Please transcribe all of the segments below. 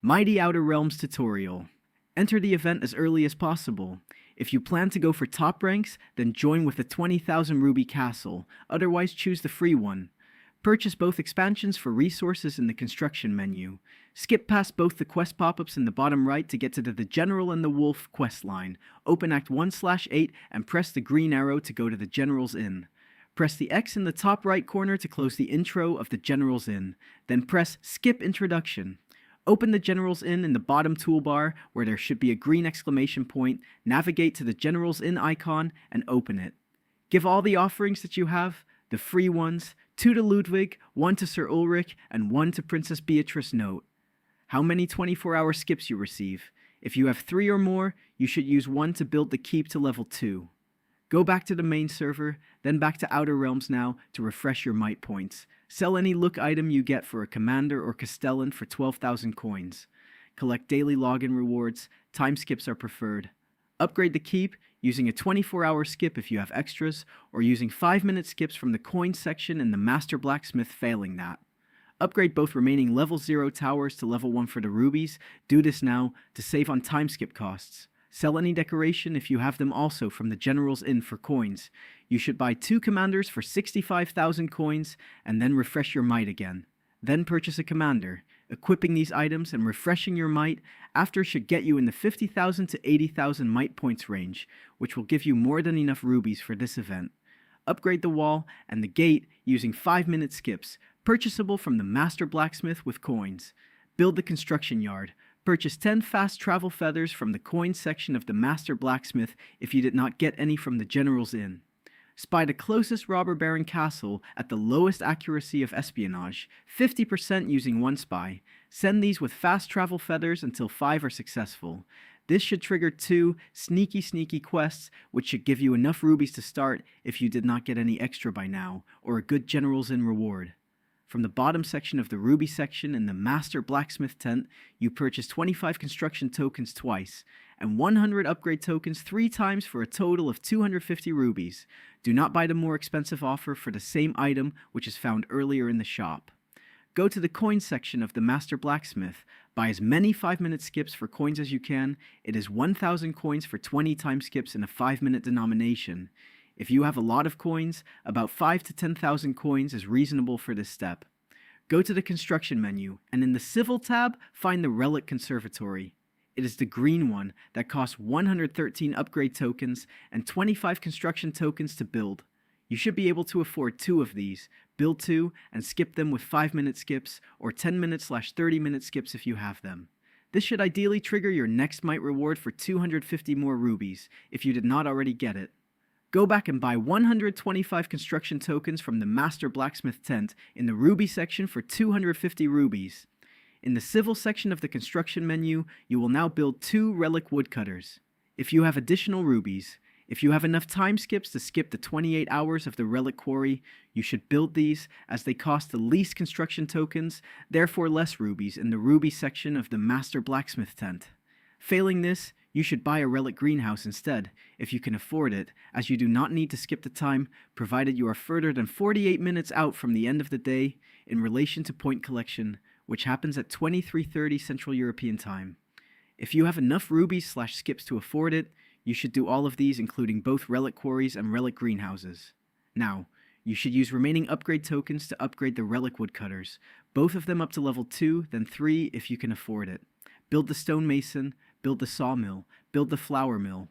Mighty Outer Realms tutorial. Enter the event as early as possible. If you plan to go for top ranks, then join with the 20,000 Ruby Castle, otherwise choose the free one. Purchase both expansions for resources in the construction menu. Skip past both the quest pop-ups in the bottom right to get to the General and the Wolf quest line. Open Act 1/8 and press the green arrow to go to the General's Inn. Press the X in the top right corner to close the intro of the General's Inn. Then press Skip Introduction. Open the General's Inn in the bottom toolbar where there should be a green exclamation point, navigate to the General's Inn icon, and open it. Give all the offerings that you have, the free ones, 2 to Ludwig, 1 to Sir Ulrich, and 1 to Princess Beatrice. Note how many 24-hour skips you receive. If you have 3 or more, you should use 1 to build the keep to level 2. Go back to the main server, then back to Outer Realms now to refresh your might points. Sell any look item you get for a commander or castellan for 12,000 coins. Collect daily login rewards, time skips are preferred. Upgrade the keep using a 24-hour skip if you have extras, or using 5-minute skips from the coin section in the Master Blacksmith failing that. Upgrade both remaining level 0 towers to level 1 for the rubies. Do this now to save on time skip costs. Sell any decoration if you have them also from the General's Inn for coins. You should buy 2 commanders for 65,000 coins and then refresh your might again. Then purchase a commander. Equipping these items and refreshing your might after should get you in the 50,000 to 80,000 might points range, which will give you more than enough rubies for this event. Upgrade the wall and the gate using 5-minute skips, purchasable from the Master Blacksmith with coins. Build the construction yard. Purchase 10 fast travel feathers from the coin section of the Master Blacksmith if you did not get any from the General's Inn. Spy the closest robber baron castle at the lowest accuracy of espionage, 50% using 1 spy. Send these with fast travel feathers until 5 are successful. This should trigger 2 sneaky quests, which should give you enough rubies to start if you did not get any extra by now, or a good General's Inn reward. From the bottom section of the Ruby section in the Master Blacksmith tent, you purchase 25 construction tokens twice, and 100 upgrade tokens 3 times for a total of 250 rubies. Do not buy the more expensive offer for the same item which is found earlier in the shop. Go to the coin section of the Master Blacksmith. Buy as many 5-minute skips for coins as you can. It is 1,000 coins for 20 time skips in a 5-minute denomination. If you have a lot of coins, about 5 to 10,000 coins is reasonable for this step. Go to the construction menu, and in the Civil tab, find the Relic Conservatory. It is the green one that costs 113 upgrade tokens and 25 construction tokens to build. You should be able to afford 2 of these, build 2, and skip them with 5-minute skips, or 10-minute/30-minute skips if you have them. This should ideally trigger your next might reward for 250 more rubies, if you did not already get it. Go back and buy 125 construction tokens from the Master Blacksmith tent in the Ruby section for 250 rubies. In the Civil section of the construction menu, you will now build 2 relic woodcutters. If you have additional rubies, if you have enough time skips to skip the 28 hours of the relic quarry, you should build these as they cost the least construction tokens, therefore less rubies in the Ruby section of the Master Blacksmith tent. Failing this, you should buy a relic greenhouse instead, if you can afford it, as you do not need to skip the time, provided you are further than 48 minutes out from the end of the day, in relation to point collection, which happens at 23:30 Central European Time. If you have enough rubies/skips to afford it, you should do all of these, including both relic quarries and relic greenhouses. Now, you should use remaining upgrade tokens to upgrade the relic woodcutters, both of them up to level 2, then 3 if you can afford it. Build the stonemason, build the sawmill, build the flour mill.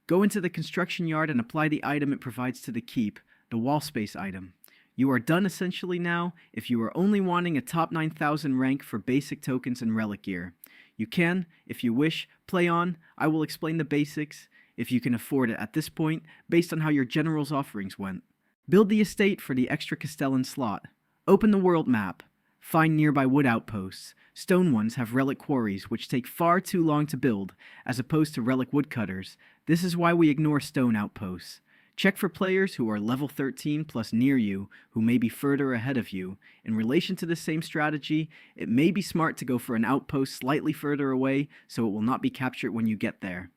Go into the construction yard and apply the item it provides to the keep, the wall space item. You are done essentially now if you are only wanting a top 9,000 rank for basic tokens and relic gear. You can, if you wish, play on. I will explain the basics, if you can afford it at this point, based on how your general's offerings went. Build the estate for the extra castellan slot. Open the world map. Find nearby wood outposts. Stone ones have relic quarries, which take far too long to build, as opposed to relic woodcutters. This is why we ignore stone outposts. Check for players who are level 13 plus near you, who may be further ahead of you. In relation to the same strategy, it may be smart to go for an outpost slightly further away, so it will not be captured when you get there.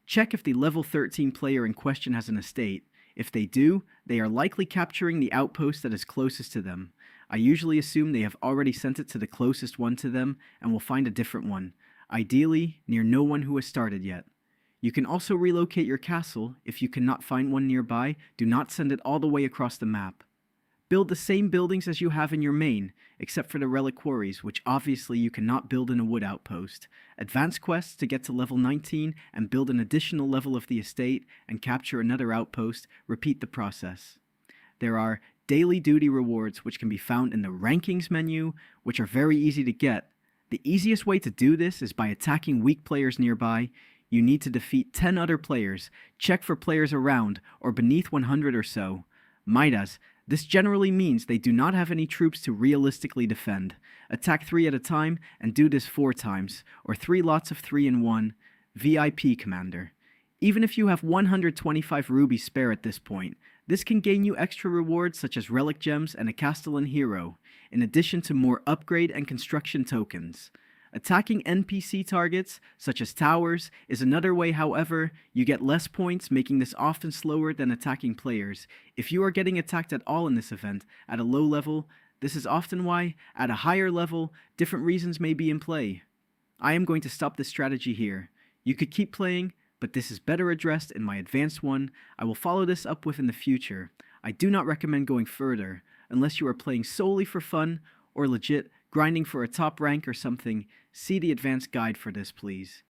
Check if the level 13 player in question has an estate. If they do, they are likely capturing the outpost that is closest to them. I usually assume they have already sent it to the closest one to them and will find a different one, ideally near no one who has started yet. You can also relocate your castle. If you cannot find one nearby, do not send it all the way across the map. Build the same buildings as you have in your main, except for the relic quarries, which obviously you cannot build in a wood outpost. Advance quests to get to level 19 and build an additional level of the estate and capture another outpost. Repeat the process. There are daily duty rewards which can be found in the rankings menu, which are very easy to get. The easiest way to do this is by attacking weak players nearby. You need to defeat 10 other players, check for players around or beneath 100 or so. Midas, this generally means they do not have any troops to realistically defend. Attack 3 at a time and do this 4 times, or 3 lots of 3 in 1. VIP Commander. Even if you have 125 rubies spare at this point, this can gain you extra rewards such as relic gems and a Castellan hero, in addition to more upgrade and construction tokens. Attacking NPC targets, such as towers, is another way. However, you get less points, making this often slower than attacking players. If you are getting attacked at all in this event, at a low level, this is often why, at a higher level, different reasons may be in play. I am going to stop this strategy here. You could keep playing, but this is better addressed in my advanced one. I will follow this up with in the future. I do not recommend going further, unless you are playing solely for fun, or legit grinding for a top rank or something. See the advanced guide for this, please.